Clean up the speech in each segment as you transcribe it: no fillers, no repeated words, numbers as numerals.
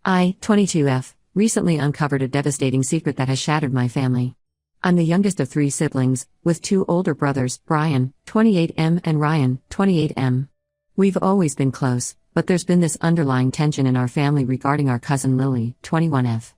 I, 22F, recently uncovered a devastating secret that has shattered my family. I'm the youngest of three siblings, with two older brothers, Brian, 28M, and Ryan, 28M. We've always been close, but there's been this underlying tension in our family regarding our cousin Lily, 21F.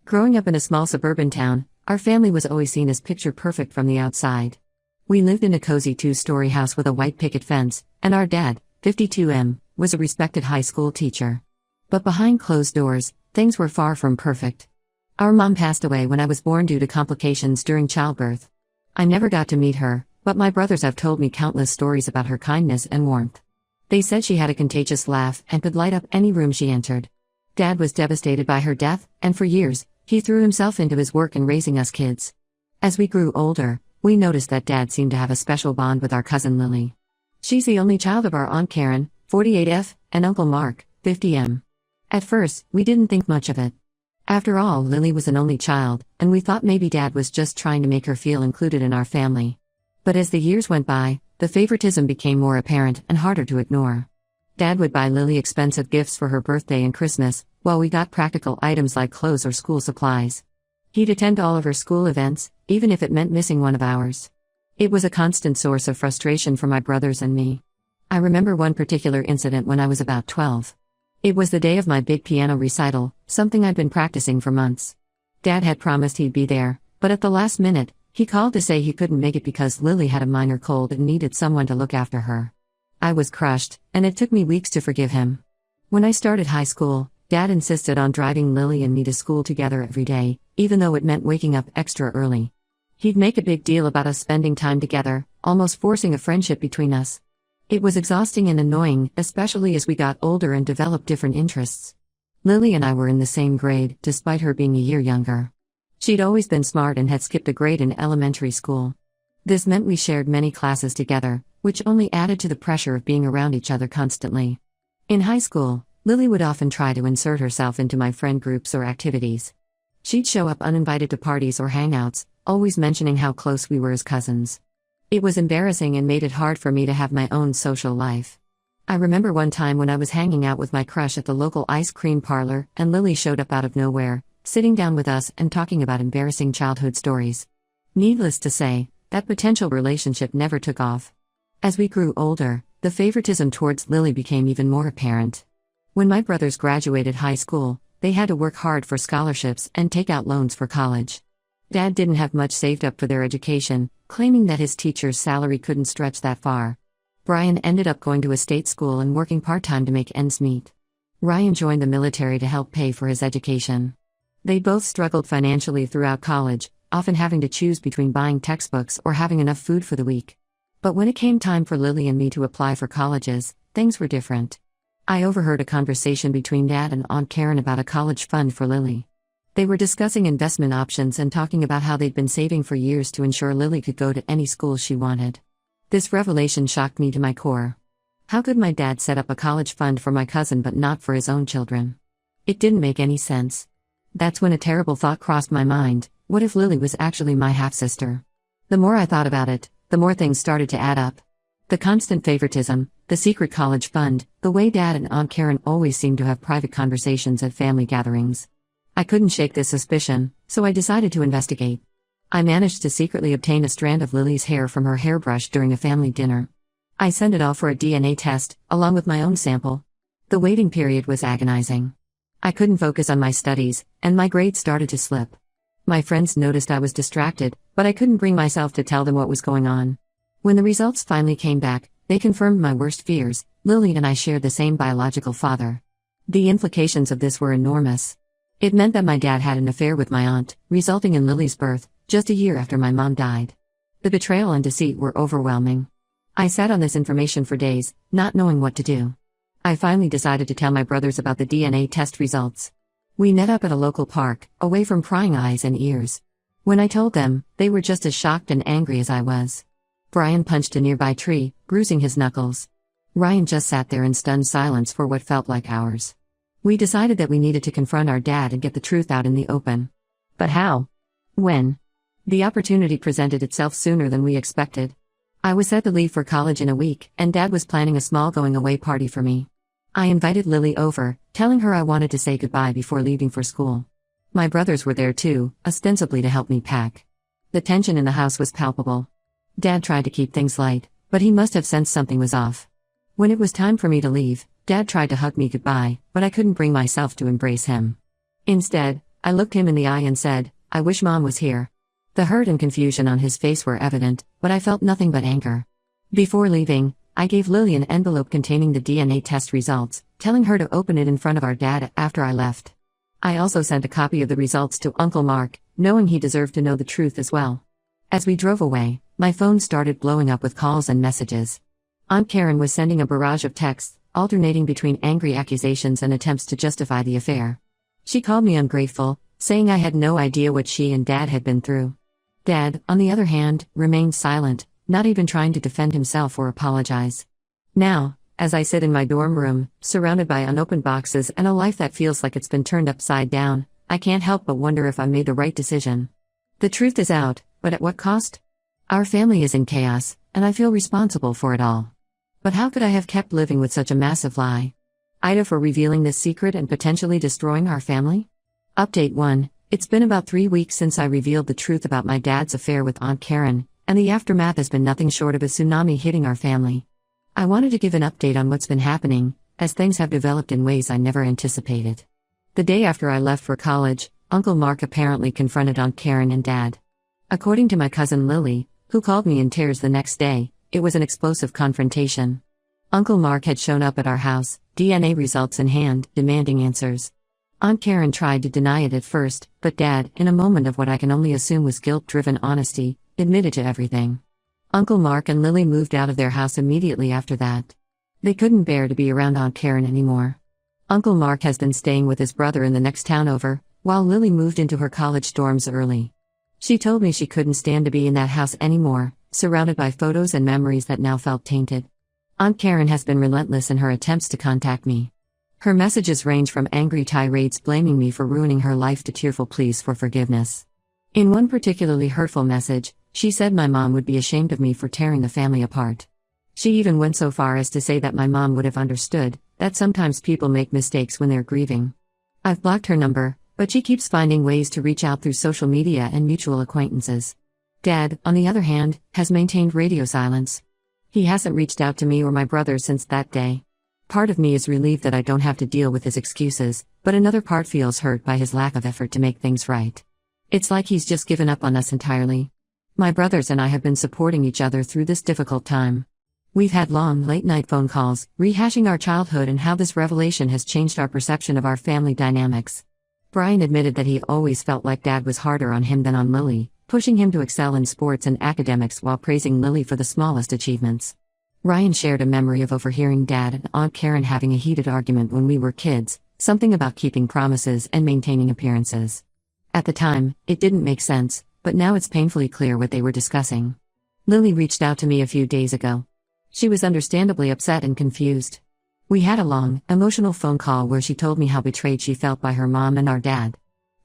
Growing up in a small suburban town, our family was always seen as picture perfect from the outside. We lived in a cozy two-story house with a white picket fence, and our dad, 52M, was a respected high school teacher. But behind closed doors, things were far from perfect. Our mom passed away when I was born due to complications during childbirth. I never got to meet her, but my brothers have told me countless stories about her kindness and warmth. They said she had a contagious laugh and could light up any room she entered. Dad was devastated by her death, and for years, he threw himself into his work in raising us kids. As we grew older, we noticed that Dad seemed to have a special bond with our cousin Lily. She's the only child of our Aunt Karen, 48F, and Uncle Mark, 50M. At first, we didn't think much of it. After all, Lily was an only child, and we thought maybe Dad was just trying to make her feel included in our family. But as the years went by, the favoritism became more apparent and harder to ignore. Dad would buy Lily expensive gifts for her birthday and Christmas, while we got practical items like clothes or school supplies. He'd attend all of her school events, even if it meant missing one of ours. It was a constant source of frustration for my brothers and me. I remember one particular incident when I was about 12. It was the day of my big piano recital, something I'd been practicing for months. Dad had promised he'd be there, but at the last minute, he called to say he couldn't make it because Lily had a minor cold and needed someone to look after her. I was crushed, and it took me weeks to forgive him. When I started high school, Dad insisted on driving Lily and me to school together every day, even though it meant waking up extra early. He'd make a big deal about us spending time together, almost forcing a friendship between us. It was exhausting and annoying, especially as we got older and developed different interests. Lily and I were in the same grade, despite her being a year younger. She'd always been smart and had skipped a grade in elementary school. This meant we shared many classes together, which only added to the pressure of being around each other constantly. In high school, Lily would often try to insert herself into my friend groups or activities. She'd show up uninvited to parties or hangouts, always mentioning how close we were as cousins. It was embarrassing and made it hard for me to have my own social life. I remember one time when I was hanging out with my crush at the local ice cream parlor, and Lily showed up out of nowhere, sitting down with us and talking about embarrassing childhood stories. Needless to say, that potential relationship never took off. As we grew older, the favoritism towards Lily became even more apparent. When my brothers graduated high school, they had to work hard for scholarships and take out loans for college. Dad didn't have much saved up for their education, claiming that his teacher's salary couldn't stretch that far. Brian ended up going to a state school and working part-time to make ends meet. Ryan joined the military to help pay for his education. They both struggled financially throughout college, often having to choose between buying textbooks or having enough food for the week. But when it came time for Lily and me to apply for colleges, things were different. I overheard a conversation between Dad and Aunt Karen about a college fund for Lily. They were discussing investment options and talking about how they'd been saving for years to ensure Lily could go to any school she wanted. This revelation shocked me to my core. How could my dad set up a college fund for my cousin but not for his own children? It didn't make any sense. That's when a terrible thought crossed my mind: what if Lily was actually my half-sister? The more I thought about it, the more things started to add up. The constant favoritism, the secret college fund, the way Dad and Aunt Karen always seemed to have private conversations at family gatherings. I couldn't shake this suspicion, so I decided to investigate. I managed to secretly obtain a strand of Lily's hair from her hairbrush during a family dinner. I sent it off for a DNA test, along with my own sample. The waiting period was agonizing. I couldn't focus on my studies, and my grades started to slip. My friends noticed I was distracted, but I couldn't bring myself to tell them what was going on. When the results finally came back, they confirmed my worst fears: Lily and I shared the same biological father. The implications of this were enormous. It meant that my dad had an affair with my aunt, resulting in Lily's birth, just a year after my mom died. The betrayal and deceit were overwhelming. I sat on this information for days, not knowing what to do. I finally decided to tell my brothers about the DNA test results. We met up at a local park, away from prying eyes and ears. When I told them, they were just as shocked and angry as I was. Brian punched a nearby tree, bruising his knuckles. Ryan just sat there in stunned silence for what felt like hours. We decided that we needed to confront our dad and get the truth out in the open. But how? When? The opportunity presented itself sooner than we expected. I was set to leave for college in a week, and Dad was planning a small going-away party for me. I invited Lily over, telling her I wanted to say goodbye before leaving for school. My brothers were there too, ostensibly to help me pack. The tension in the house was palpable. Dad tried to keep things light, but he must have sensed something was off. When it was time for me to leave, Dad tried to hug me goodbye, but I couldn't bring myself to embrace him. Instead, I looked him in the eye and said, "I wish Mom was here." The hurt and confusion on his face were evident, but I felt nothing but anger. Before leaving, I gave Lily an envelope containing the DNA test results, telling her to open it in front of our dad after I left. I also sent a copy of the results to Uncle Mark, knowing he deserved to know the truth as well. As we drove away, my phone started blowing up with calls and messages. Aunt Karen was sending a barrage of texts, alternating between angry accusations and attempts to justify the affair. She called me ungrateful, saying I had no idea what she and Dad had been through. Dad, on the other hand, remained silent, not even trying to defend himself or apologize. Now, as I sit in my dorm room, surrounded by unopened boxes and a life that feels like it's been turned upside down, I can't help but wonder if I made the right decision. The truth is out, but at what cost? Our family is in chaos, and I feel responsible for it all. But how could I have kept living with such a massive lie? Ida for revealing this secret and potentially destroying our family? Update 1. It's been about 3 weeks since I revealed the truth about my dad's affair with Aunt Karen, and the aftermath has been nothing short of a tsunami hitting our family. I wanted to give an update on what's been happening, as things have developed in ways I never anticipated. The day after I left for college, Uncle Mark apparently confronted Aunt Karen and Dad. According to my cousin Lily, who called me in tears the next day, it was an explosive confrontation. Uncle Mark had shown up at our house, DNA results in hand, demanding answers. Aunt Karen tried to deny it at first, but Dad, in a moment of what I can only assume was guilt-driven honesty, admitted to everything. Uncle Mark and Lily moved out of their house immediately after that. They couldn't bear to be around Aunt Karen anymore. Uncle Mark has been staying with his brother in the next town over, while Lily moved into her college dorms early. She told me she couldn't stand to be in that house anymore, surrounded by photos and memories that now felt tainted. Aunt Karen has been relentless in her attempts to contact me. Her messages range from angry tirades blaming me for ruining her life to tearful pleas for forgiveness. In one particularly hurtful message, she said my mom would be ashamed of me for tearing the family apart. She even went so far as to say that my mom would have understood that sometimes people make mistakes when they're grieving. I've blocked her number, but she keeps finding ways to reach out through social media and mutual acquaintances. Dad, on the other hand, has maintained radio silence. He hasn't reached out to me or my brother since that day. Part of me is relieved that I don't have to deal with his excuses, but another part feels hurt by his lack of effort to make things right. It's like he's just given up on us entirely. My brothers and I have been supporting each other through this difficult time. We've had long, late-night phone calls, rehashing our childhood and how this revelation has changed our perception of our family dynamics. Brian admitted that he always felt like Dad was harder on him than on Lily, pushing him to excel in sports and academics while praising Lily for the smallest achievements. Ryan shared a memory of overhearing Dad and Aunt Karen having a heated argument when we were kids, something about keeping promises and maintaining appearances. At the time, it didn't make sense, but now it's painfully clear what they were discussing. Lily reached out to me a few days ago. She was understandably upset and confused. We had a long, emotional phone call where she told me how betrayed she felt by her mom and our dad.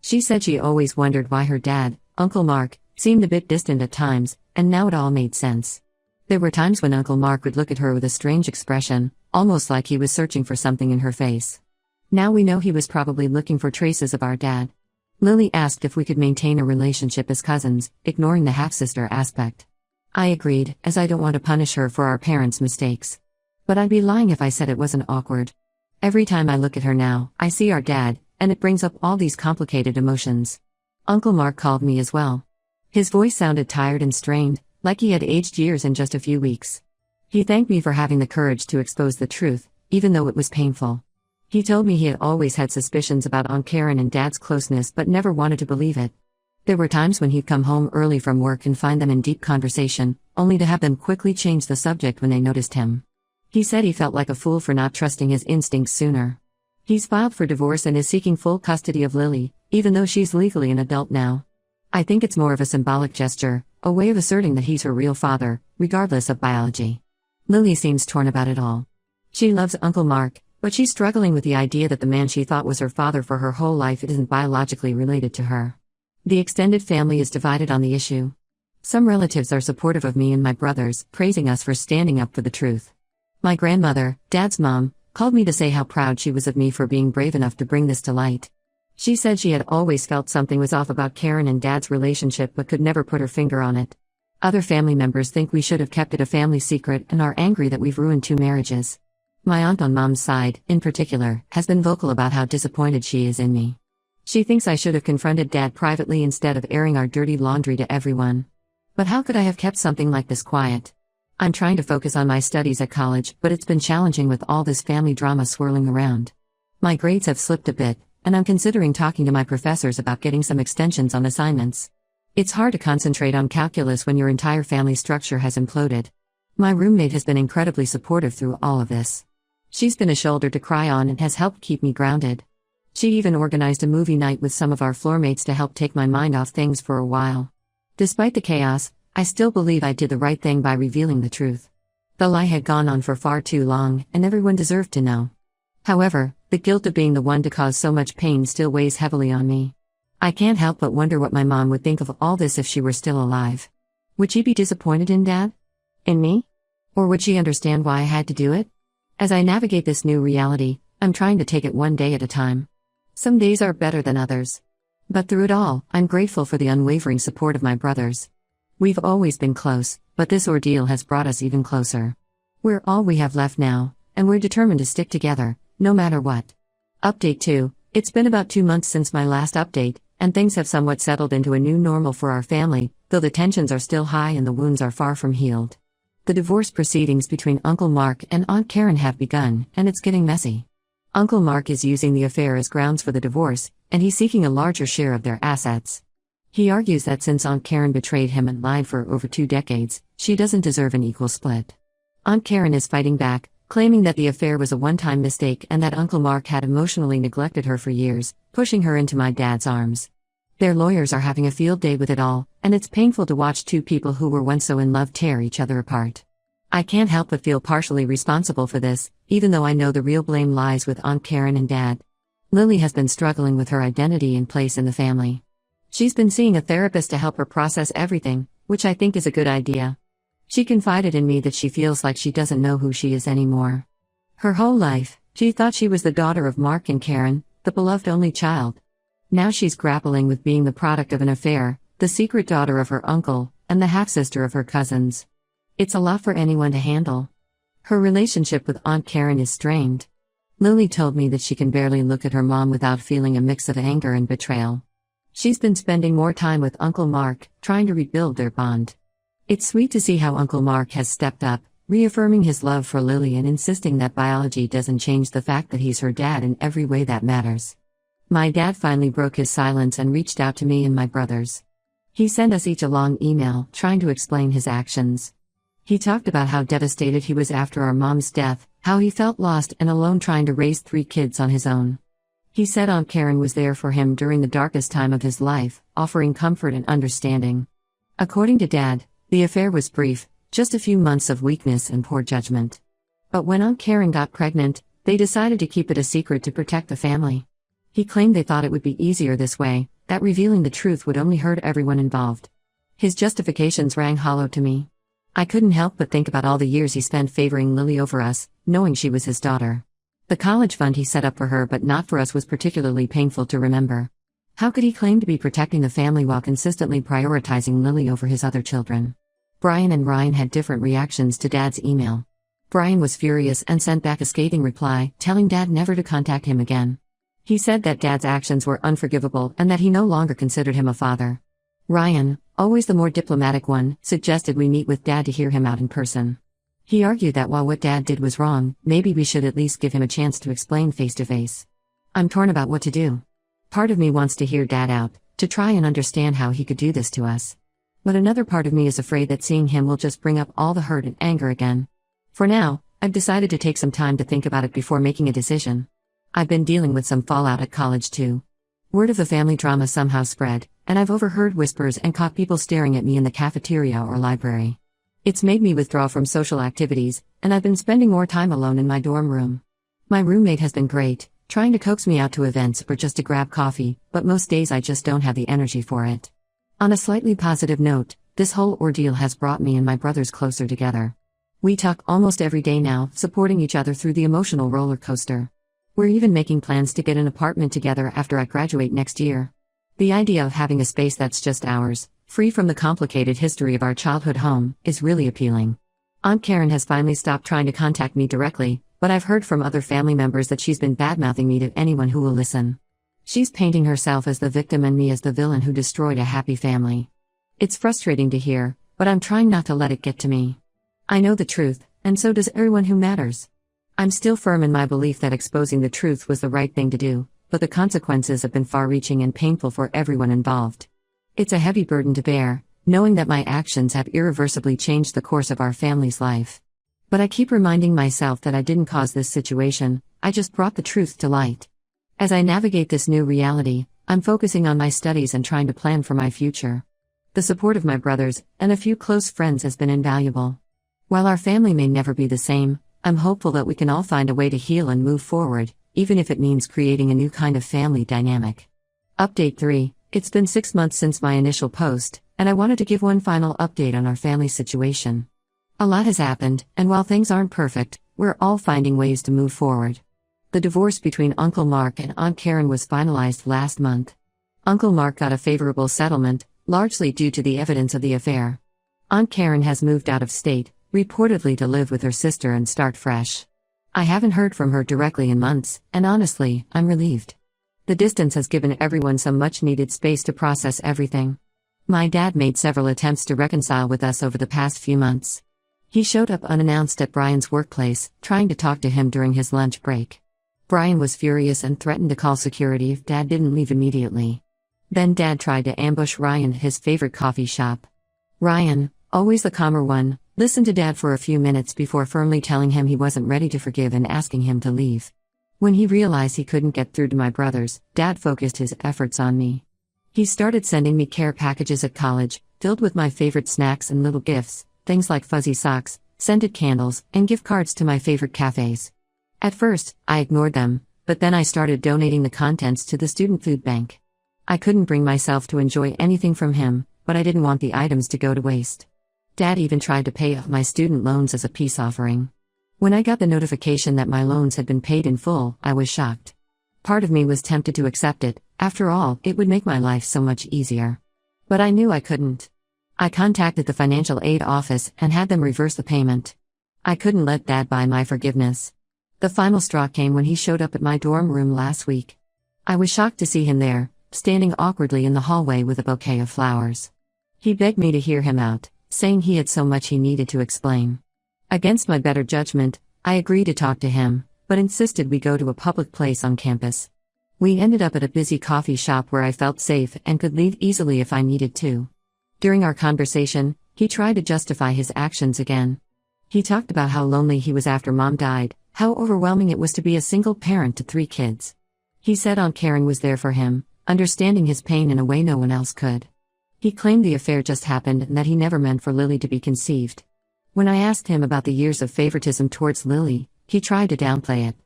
She said she always wondered why her dad, Uncle Mark, seemed a bit distant at times, and now it all made sense. There were times when Uncle Mark would look at her with a strange expression, almost like he was searching for something in her face. Now we know he was probably looking for traces of our dad. Lily asked if we could maintain a relationship as cousins, ignoring the half-sister aspect. I agreed, as I don't want to punish her for our parents' mistakes. But I'd be lying if I said it wasn't awkward. Every time I look at her now, I see our dad, and it brings up all these complicated emotions. Uncle Mark called me as well. His voice sounded tired and strained, like he had aged years in just a few weeks. He thanked me for having the courage to expose the truth, even though it was painful. He told me he had always had suspicions about Aunt Karen and Dad's closeness but never wanted to believe it. There were times when he'd come home early from work and find them in deep conversation, only to have them quickly change the subject when they noticed him. He said he felt like a fool for not trusting his instincts sooner. He's filed for divorce and is seeking full custody of Lily, even though she's legally an adult now. I think it's more of a symbolic gesture, a way of asserting that he's her real father, regardless of biology. Lily seems torn about it all. She loves Uncle Mark, but she's struggling with the idea that the man she thought was her father for her whole life isn't biologically related to her. The extended family is divided on the issue. Some relatives are supportive of me and my brothers, praising us for standing up for the truth. My grandmother, Dad's mom, called me to say how proud she was of me for being brave enough to bring this to light. She said she had always felt something was off about Karen and Dad's relationship but could never put her finger on it. Other family members think we should have kept it a family secret and are angry that we've ruined 2 marriages. My aunt on Mom's side, in particular, has been vocal about how disappointed she is in me. She thinks I should have confronted Dad privately instead of airing our dirty laundry to everyone. But how could I have kept something like this quiet? I'm trying to focus on my studies at college, but it's been challenging with all this family drama swirling around. My grades have slipped a bit, and I'm considering talking to my professors about getting some extensions on assignments. It's hard to concentrate on calculus when your entire family structure has imploded. My roommate has been incredibly supportive through all of this. She's been a shoulder to cry on and has helped keep me grounded. She even organized a movie night with some of our floor mates to help take my mind off things for a while. Despite the chaos, I still believe I did the right thing by revealing the truth. The lie had gone on for far too long, and everyone deserved to know. However, the guilt of being the one to cause so much pain still weighs heavily on me. I can't help but wonder what my mom would think of all this if she were still alive. Would she be disappointed in Dad? In me? Or would she understand why I had to do it? As I navigate this new reality, I'm trying to take it one day at a time. Some days are better than others. But through it all, I'm grateful for the unwavering support of my brothers. We've always been close, but this ordeal has brought us even closer. We're all we have left now, and we're determined to stick together, no matter what. Update 2. It's been about 2 months since my last update, and things have somewhat settled into a new normal for our family, though the tensions are still high and the wounds are far from healed. The divorce proceedings between Uncle Mark and Aunt Karen have begun, and it's getting messy. Uncle Mark is using the affair as grounds for the divorce, and he's seeking a larger share of their assets. He argues that since Aunt Karen betrayed him and lied for over 2 decades, she doesn't deserve an equal split. Aunt Karen is fighting back, claiming that the affair was a one-time mistake and that Uncle Mark had emotionally neglected her for years, pushing her into my dad's arms. Their lawyers are having a field day with it all, and it's painful to watch 2 people who were once so in love tear each other apart. I can't help but feel partially responsible for this, even though I know the real blame lies with Aunt Karen and Dad. Lily has been struggling with her identity and place in the family. She's been seeing a therapist to help her process everything, which I think is a good idea. She confided in me that she feels like she doesn't know who she is anymore. Her whole life, she thought she was the daughter of Mark and Karen, the beloved only child. Now she's grappling with being the product of an affair, the secret daughter of her uncle, and the half-sister of her cousins. It's a lot for anyone to handle. Her relationship with Aunt Karen is strained. Lily told me that she can barely look at her mom without feeling a mix of anger and betrayal. She's been spending more time with Uncle Mark, trying to rebuild their bond. It's sweet to see how Uncle Mark has stepped up, reaffirming his love for Lily and insisting that biology doesn't change the fact that he's her dad in every way that matters. My dad finally broke his silence and reached out to me and my brothers. He sent us each a long email, trying to explain his actions. He talked about how devastated he was after our mom's death, how he felt lost and alone trying to raise 3 kids on his own. He said Aunt Karen was there for him during the darkest time of his life, offering comfort and understanding. According to Dad, the affair was brief, just a few months of weakness and poor judgment. But when Aunt Karen got pregnant, they decided to keep it a secret to protect the family. He claimed they thought it would be easier this way, that revealing the truth would only hurt everyone involved. His justifications rang hollow to me. I couldn't help but think about all the years he spent favoring Lily over us, knowing she was his daughter. The college fund he set up for her but not for us was particularly painful to remember. How could he claim to be protecting the family while consistently prioritizing Lily over his other children? Brian and Ryan had different reactions to Dad's email. Brian was furious and sent back a scathing reply, telling Dad never to contact him again. He said that Dad's actions were unforgivable and that he no longer considered him a father. Ryan, always the more diplomatic one, suggested we meet with Dad to hear him out in person. He argued that while what Dad did was wrong, maybe we should at least give him a chance to explain face to face. I'm torn about what to do. Part of me wants to hear Dad out, to try and understand how he could do this to us. But another part of me is afraid that seeing him will just bring up all the hurt and anger again. For now, I've decided to take some time to think about it before making a decision. I've been dealing with some fallout at college too. Word of the family drama somehow spread, and I've overheard whispers and caught people staring at me in the cafeteria or library. It's made me withdraw from social activities, and I've been spending more time alone in my dorm room. My roommate has been great, trying to coax me out to events or just to grab coffee, but most days I just don't have the energy for it. On a slightly positive note, this whole ordeal has brought me and my brothers closer together. We talk almost every day now, supporting each other through the emotional roller coaster. We're even making plans to get an apartment together after I graduate next year. The idea of having a space that's just ours, free from the complicated history of our childhood home, is really appealing. Aunt Karen has finally stopped trying to contact me directly, but I've heard from other family members that she's been badmouthing me to anyone who will listen. She's painting herself as the victim and me as the villain who destroyed a happy family. It's frustrating to hear, but I'm trying not to let it get to me. I know the truth, and so does everyone who matters. I'm still firm in my belief that exposing the truth was the right thing to do, but the consequences have been far-reaching and painful for everyone involved. It's a heavy burden to bear, knowing that my actions have irreversibly changed the course of our family's life. But I keep reminding myself that I didn't cause this situation, I just brought the truth to light. As I navigate this new reality, I'm focusing on my studies and trying to plan for my future. The support of my brothers and a few close friends has been invaluable. While our family may never be the same, I'm hopeful that we can all find a way to heal and move forward, even if it means creating a new kind of family dynamic. Update 3. It's been 6 months since my initial post, and I wanted to give one final update on our family situation. A lot has happened, and while things aren't perfect, we're all finding ways to move forward. The divorce between Uncle Mark and Aunt Karen was finalized last month. Uncle Mark got a favorable settlement, largely due to the evidence of the affair. Aunt Karen has moved out of state, reportedly to live with her sister and start fresh. I haven't heard from her directly in months, and honestly, I'm relieved. The distance has given everyone some much-needed space to process everything. My dad made several attempts to reconcile with us over the past few months. He showed up unannounced at Brian's workplace, trying to talk to him during his lunch break. Brian was furious and threatened to call security if Dad didn't leave immediately. Then Dad tried to ambush Ryan at his favorite coffee shop. Ryan, always the calmer one, listened to Dad for a few minutes before firmly telling him he wasn't ready to forgive and asking him to leave. When he realized he couldn't get through to my brothers, Dad focused his efforts on me. He started sending me care packages at college, filled with my favorite snacks and little gifts, things like fuzzy socks, scented candles, and gift cards to my favorite cafes. At first, I ignored them, but then I started donating the contents to the student food bank. I couldn't bring myself to enjoy anything from him, but I didn't want the items to go to waste. Dad even tried to pay off my student loans as a peace offering. When I got the notification that my loans had been paid in full, I was shocked. Part of me was tempted to accept it, after all, it would make my life so much easier. But I knew I couldn't. I contacted the financial aid office and had them reverse the payment. I couldn't let Dad buy my forgiveness. The final straw came when he showed up at my dorm room last week. I was shocked to see him there, standing awkwardly in the hallway with a bouquet of flowers. He begged me to hear him out, saying he had so much he needed to explain. Against my better judgment, I agreed to talk to him, but insisted we go to a public place on campus. We ended up at a busy coffee shop where I felt safe and could leave easily if I needed to. During our conversation, he tried to justify his actions again. He talked about how lonely he was after Mom died, how overwhelming it was to be a single parent to 3 kids. He said Aunt Karen was there for him, understanding his pain in a way no one else could. He claimed the affair just happened and that he never meant for Lily to be conceived. When I asked him about the years of favoritism towards Lily, he tried to downplay it.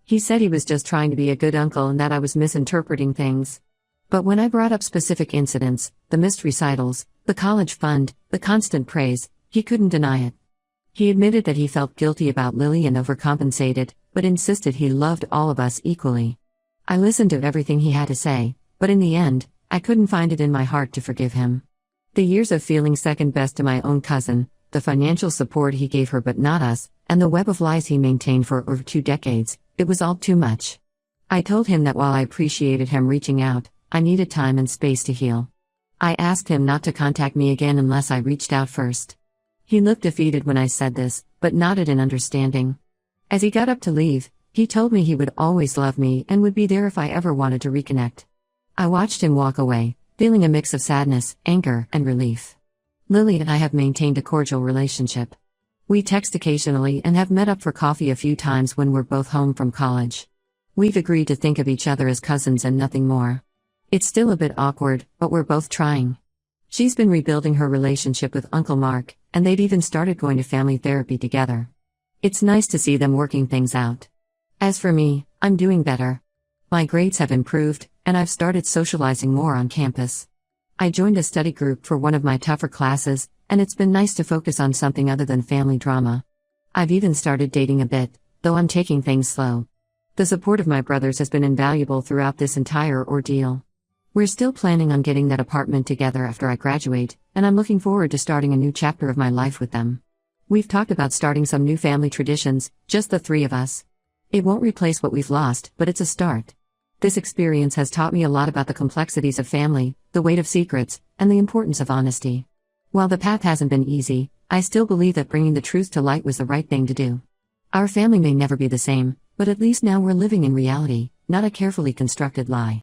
He said he was just trying to be a good uncle and that I was misinterpreting things. But when I brought up specific incidents, the missed recitals, the college fund, the constant praise, he couldn't deny it. He admitted that he felt guilty about Lily and overcompensated, but insisted he loved all of us equally. I listened to everything he had to say, but in the end, I couldn't find it in my heart to forgive him. The years of feeling second best to my own cousin, the financial support he gave her but not us, and the web of lies he maintained for over 2 decades, it was all too much. I told him that while I appreciated him reaching out, I needed time and space to heal. I asked him not to contact me again unless I reached out first. He looked defeated when I said this, but nodded in understanding. As he got up to leave, he told me he would always love me and would be there if I ever wanted to reconnect. I watched him walk away, feeling a mix of sadness, anger, and relief. Lily and I have maintained a cordial relationship. We text occasionally and have met up for coffee a few times when we're both home from college. We've agreed to think of each other as cousins and nothing more. It's still a bit awkward, but we're both trying. She's been rebuilding her relationship with Uncle Mark, and they've even started going to family therapy together. It's nice to see them working things out. As for me, I'm doing better. My grades have improved, and I've started socializing more on campus. I joined a study group for one of my tougher classes, and it's been nice to focus on something other than family drama. I've even started dating a bit, though I'm taking things slow. The support of my brothers has been invaluable throughout this entire ordeal. We're still planning on getting that apartment together after I graduate, and I'm looking forward to starting a new chapter of my life with them. We've talked about starting some new family traditions, just the three of us. It won't replace what we've lost, but it's a start. This experience has taught me a lot about the complexities of family, the weight of secrets, and the importance of honesty. While the path hasn't been easy, I still believe that bringing the truth to light was the right thing to do. Our family may never be the same, but at least now we're living in reality, not a carefully constructed lie.